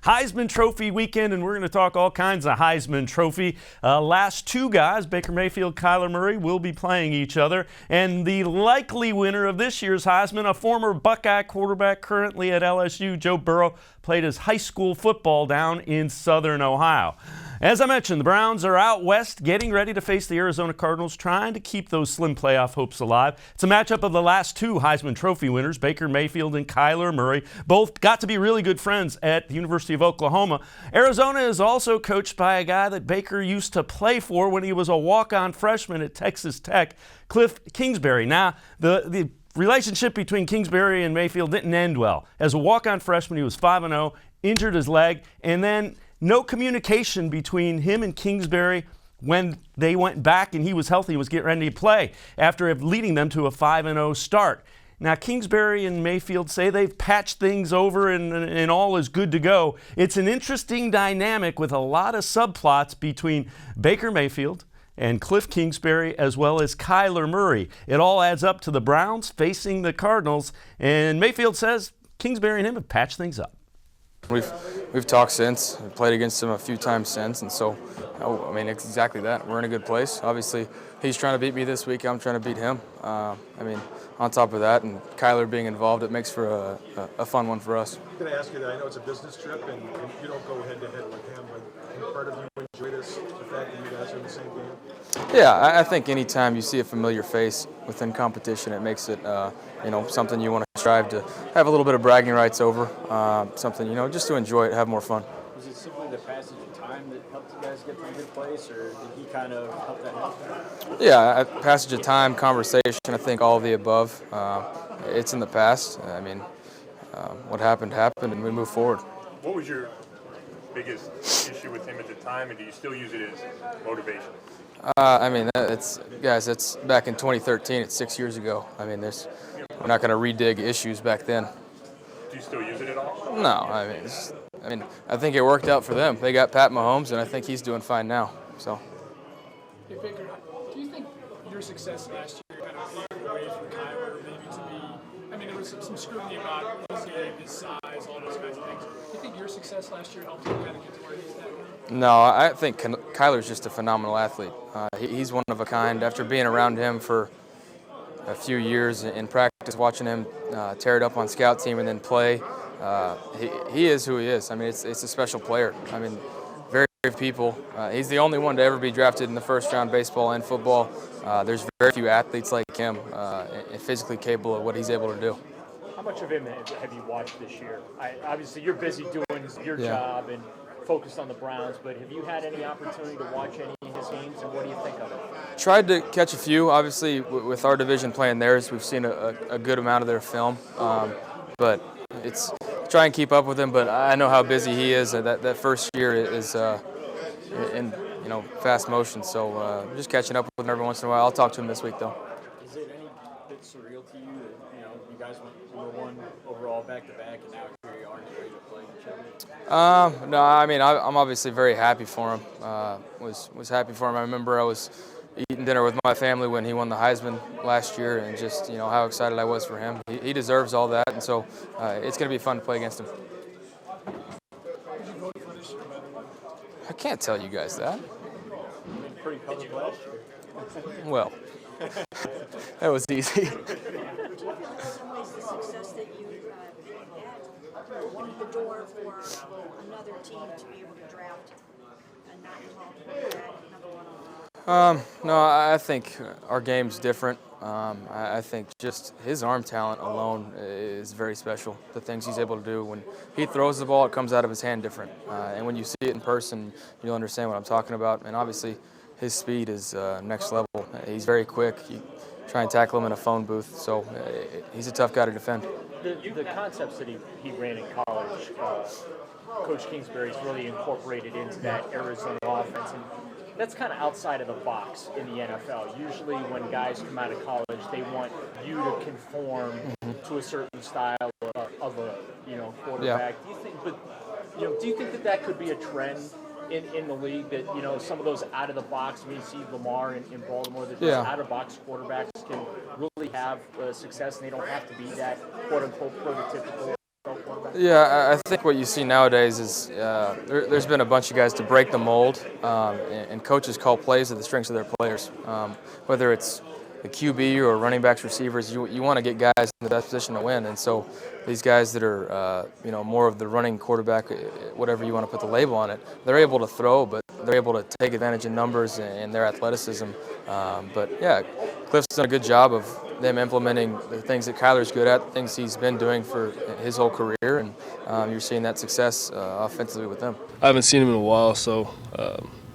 Heisman Trophy weekend, and we're going to talk all kinds of Heisman Trophy. Last two guys, Baker Mayfield, Kyler Murray, will be playing each other. And the likely winner of this year's Heisman, a former Buckeye quarterback currently at LSU, Joe Burrow, played his high school football down in Southern Ohio. As I mentioned, the Browns are out west getting ready to face the Arizona Cardinals, trying to keep those slim playoff hopes alive. It's a matchup of the last two Heisman Trophy winners, Baker Mayfield and Kyler Murray. Both got to be really good friends at the University of Oklahoma. Arizona is also coached by a guy that Baker used to play for when he was a walk-on freshman at Texas Tech, Kliff Kingsbury. Now, the relationship between Kingsbury and Mayfield didn't end well. As a walk-on freshman, he was 5-0, injured his leg, and then no communication between him and Kingsbury when they went back and he was healthy and was getting ready to play after leading them to a 5-0 start. Now, Kingsbury and Mayfield say they've patched things over and all is good to go. It's an interesting dynamic with a lot of subplots between Baker Mayfield and Kliff Kingsbury as well as Kyler Murray. It all adds up to the Browns facing the Cardinals, and Mayfield says Kingsbury and him have patched things up. We've talked since. We've played against him a few times since, and so, I mean, it's exactly that. We're in a good place. Obviously, he's trying to beat me this week. I'm trying to beat him. I mean, on top of that, and Kyler being involved, it makes for a fun one for us. I'm going to ask you that. I know it's a business trip, and you don't go head-to-head with him, but can part of you enjoy this, the fact that you guys are in the same game? Yeah, I think anytime you see a familiar face within competition, it makes it, something you want to strive to have a little bit of bragging rights over, something, just to enjoy it, have more fun. Was it simply the passage of time that helped you guys get to a good place, or did he kind of help that out? Yeah, passage of time, conversation, I think all of the above. It's in the past. I mean, what happened, and we move forward. What was your biggest issue with him at the time, and do you still use it as motivation? I mean, it's back in 2013. It's 6 years ago. I mean, we're not going to redig issues back then. Do you still use it at all? No, I mean, I think it worked out for them. They got Pat Mahomes, and I think he's doing fine now. So. Hey Baker, do you think your success last year kind of paved the way for Kyler maybe to be? I mean, there was some scrutiny about his game, his size, all those kinds of things. Do you think your success last year helped him kind of get to where he's at now? No, I think Kyler's just a phenomenal athlete. He's one of a kind. After being around him for a few years in practice, watching him tear it up on scout team and then play, he is who he is. I mean, it's a special player. I mean, very few people. He's the only one to ever be drafted in the first round, baseball and football. There's very few athletes like him and physically capable of what he's able to do. How much of him have you watched this year? Obviously, you're busy doing your job and focused on the Browns, but have you had any opportunity to watch any of his games, and what do you think of it? Tried to catch a few. Obviously, with our division playing theirs, we've seen a good amount of their film, but it's try and keep up with him. But I know how busy he is. That first year is in fast motion, so just catching up with him every once in a while. I'll talk to him this week, though. Is it any bit surreal to you that you guys went #1 overall back-to-back, and now here you are ready to play each other? No, I mean, I'm obviously very happy for him. Was happy for him. I remember I was eating dinner with my family when he won the Heisman last year, and just how excited I was for him. He deserves all that, and so it's going to be fun to play against him. I can't tell you guys that. Pretty public last year. Well, that was easy. Do you feel like in some ways the success that you had opened the door for another team to be able to draft and not involved in that number one? No, I think our game's different. I think just his arm talent alone is very special. The things he's able to do when he throws the ball, it comes out of his hand different. And when you see it in person, you'll understand what I'm talking about. And obviously, his speed is next level. He's very quick. You try and tackle him in a phone booth, so he's a tough guy to defend. The concepts that he ran in college, Coach Kingsbury's really incorporated into that Arizona offense, and that's kind of outside of the box in the NFL. Usually when guys come out of college, they want you to conform to a certain style of a quarterback. Yeah. Do you think that could be a trend in the league, that some of those out of the box? I mean, you see Lamar in Baltimore, that those out of box quarterbacks can really have success, and they don't have to be that quote unquote prototypical quarterback. Yeah, I think what you see nowadays is there's been a bunch of guys to break the mold, and coaches call plays to the strengths of their players. Whether it's the QB or running backs, receivers, you want to get guys in the best position to win. And so these guys that are more of the running quarterback, whatever you want to put the label on it, they're able to throw, but they're able to take advantage of numbers and their athleticism. But yeah, Kliff's done a good job of them implementing the things that Kyler's good at, things he's been doing for his whole career, and you're seeing that success offensively with them. I haven't seen him in a while, so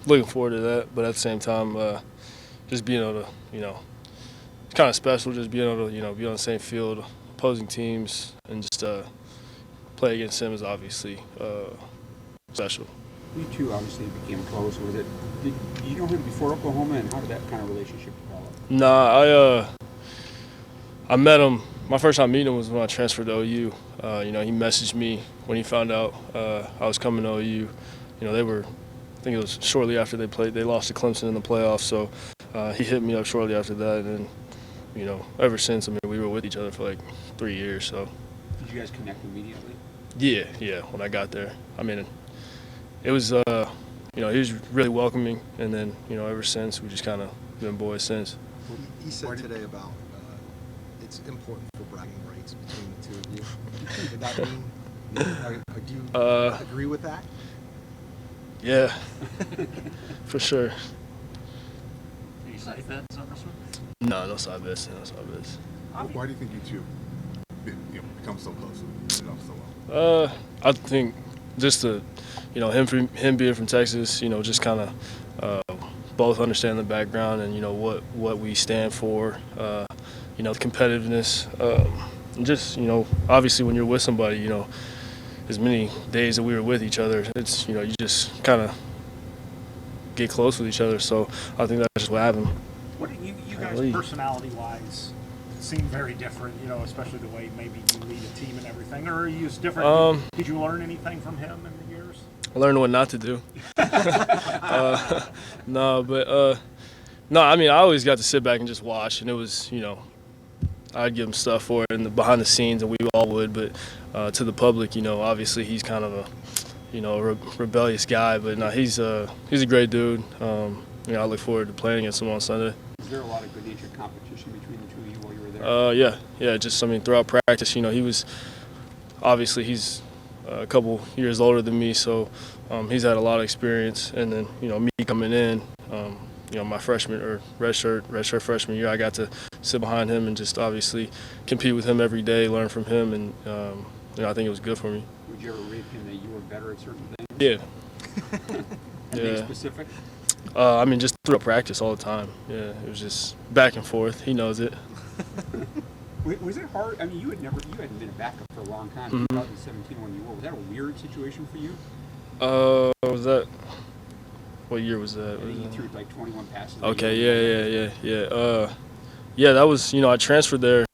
looking forward to that. But at the same time, just being able to, it's kind of special just being able to, be on the same field, opposing teams, and just play against him is obviously special. You two obviously became close. Did you know him before Oklahoma, and how did that kind of relationship develop? Nah, I met him. My first time meeting him was when I transferred to OU. He messaged me when he found out I was coming to OU. I think it was shortly after they lost to Clemson in the playoffs. So he hit me up shortly after that, and ever since, we were with each other for like 3 years. So. Did you guys connect immediately? Yeah. When I got there, it was he was really welcoming, and then ever since we just kind of been boys since. He said today about it's important for bragging rights between the two of you. Did that mean? Do you agree with that? Yeah, for sure. Any side bets on this one? No side bets. Why do you think you two become so close and get off so well? I think just him being from Texas, just kind of both understand the background and what we stand for, the competitiveness, and just obviously when you're with somebody, as many days that we were with each other, it's you just kind of get close with each other. So I think that's just what happened. What do you guys personality-wise seem very different? Especially the way maybe you lead a team and everything. Or are you as different? Did you learn anything from him in the years? I learned what not to do. I always got to sit back and just watch, and it was, I'd give him stuff for it and the behind the scenes, and we all would, but to the public, obviously he's kind of a, rebellious guy, but no, he's a great dude. I look forward to playing against him on Sunday. Is there a lot of good-natured competition between the two of you while you were there? Yeah, just throughout practice, he's a couple years older than me, so he's had a lot of experience. And then, me coming in, my freshman or redshirt freshman year, I got to sit behind him and just obviously compete with him every day, learn from him, and I think it was good for me. Would you ever rate him that you were better at certain things? Yeah. Anything specific? Just throughout practice all the time. Yeah, it was just back and forth. He knows it. Was it hard? You hadn't been a backup for a long time. Mm-hmm. 2017 when you were. Was that a weird situation for you? Was that? What year was that? I think you threw like 21 passes. Okay, yeah. That was, I transferred there,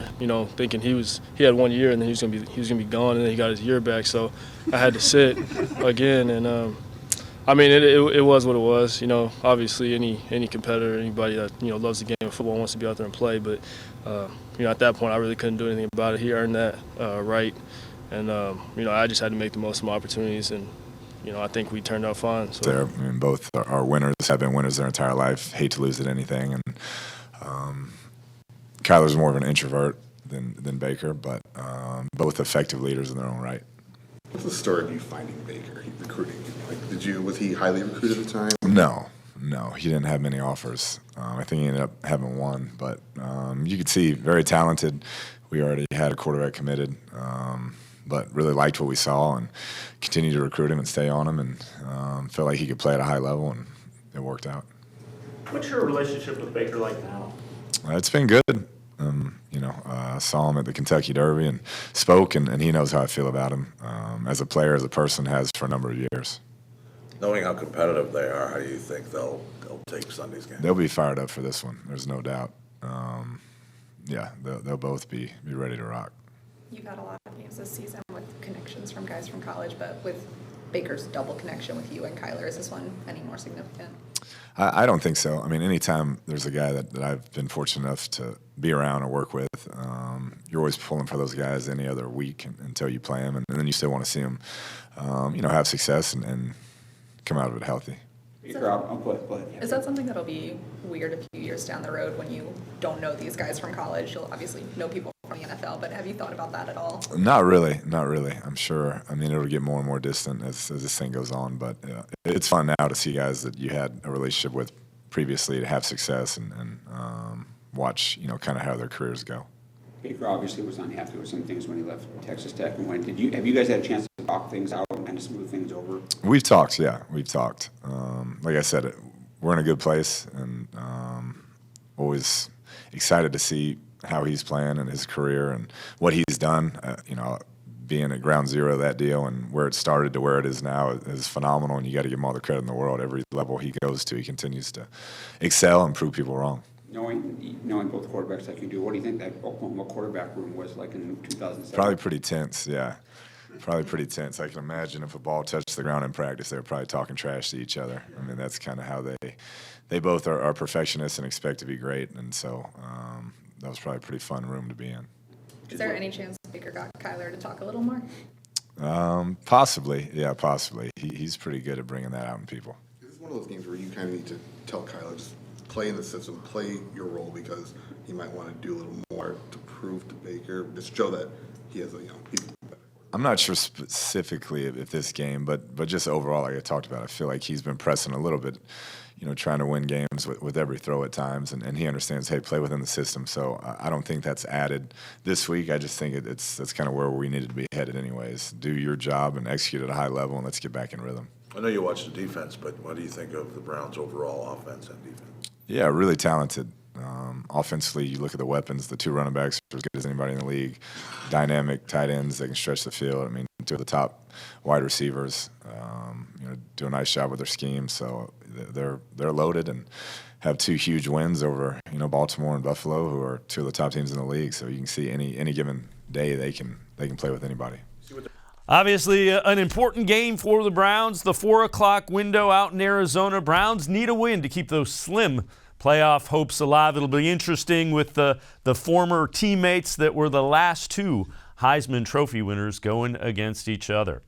thinking he had 1 year and then he was gonna be gone, and then he got his year back, so I had to sit again, and it was what it was. Obviously any competitor, anybody that loves the game of football wants to be out there and play, but at that point I really couldn't do anything about it. He earned that right, and I just had to make the most of my opportunities, and I think we turned out fine. So. Both are winners, have been winners their entire life. Hate to lose at anything, and Kyler's more of an introvert than Baker, but both effective leaders in their own right. What's the story of you finding Baker, recruiting? Was he highly recruited at the time? No, he didn't have many offers. I think he ended up having one, but you could see very talented. We already had a quarterback committed, but really liked what we saw and continued to recruit him and stay on him, and felt like he could play at a high level, and it worked out. What's your relationship with Baker like now? It's been good. I saw him at the Kentucky Derby and spoke, and he knows how I feel about him as a player, as a person, has for a number of years. Knowing how competitive they are, how do you think they'll take Sunday's game? They'll be fired up for this one. There's no doubt. They'll both be ready to rock. You've had a lot of games this season with connections from guys from college, but with Baker's double connection with you and Kyler, is this one any more significant? I don't think so. Anytime there's a guy that I've been fortunate enough to be around or work with, you're always pulling for those guys any other week until you play them, and then you still want to see them, have success and come out of it healthy. Go ahead. Is that something that'll be weird a few years down the road when you don't know these guys from college? You'll obviously know people from the NFL, but have you thought about that at all? Not really. I'm sure. I mean, it'll get more and more distant as this thing goes on, but it's fun now to see guys that you had a relationship with previously to have success and watch, kind of how their careers go. Baker obviously was unhappy with some things when he left Texas Tech and went. Have you guys had a chance to talk things out and kind of smooth things over? We've talked. Like I said, we're in a good place, and always excited to see how he's playing and his career and what he's done. Being at ground zero of that deal and where it started to where it is now is phenomenal, and you got to give him all the credit in the world. Every level he goes to, he continues to excel and prove people wrong. Knowing both quarterbacks like you do, what do you think that Oklahoma quarterback room was like in 2007? Probably pretty tense, yeah. Probably pretty tense. I can imagine if a ball touched the ground in practice, they were probably talking trash to each other. I mean, that's kind of how they both are perfectionists and expect to be great, and so that was probably a pretty fun room to be in. Is there any chance Baker got Kyler to talk a little more? Possibly, yeah, possibly. He's pretty good at bringing that out in people. This is one of those games where you kind of need to tell Kyler, just play in the system, play your role, because he might want to do a little more to prove to Baker, just show that he has he's better. I'm not sure specifically if this game, but just overall, like I talked about, I feel like he's been pressing a little bit, trying to win games with every throw at times, and he understands, hey, play within the system. So I don't think that's added this week. I just think that's kind of where we needed to be headed anyways. Do your job and execute at a high level, and let's get back in rhythm. I know you watch the defense, but what do you think of the Browns' overall offense and defense? Yeah, really talented. Offensively, you look at the weapons, the two running backs are as good as anybody in the league. Dynamic tight ends, they can stretch the field. I mean, two of the top wide receivers, do a nice job with their scheme. So they're loaded and have two huge wins over, Baltimore and Buffalo, who are two of the top teams in the league. So you can see any given day they can play with anybody. Obviously, an important game for the Browns. The 4 o'clock window out in Arizona. Browns need a win to keep those slim playoff hopes alive. It'll be interesting with the former teammates that were the last two Heisman Trophy winners going against each other.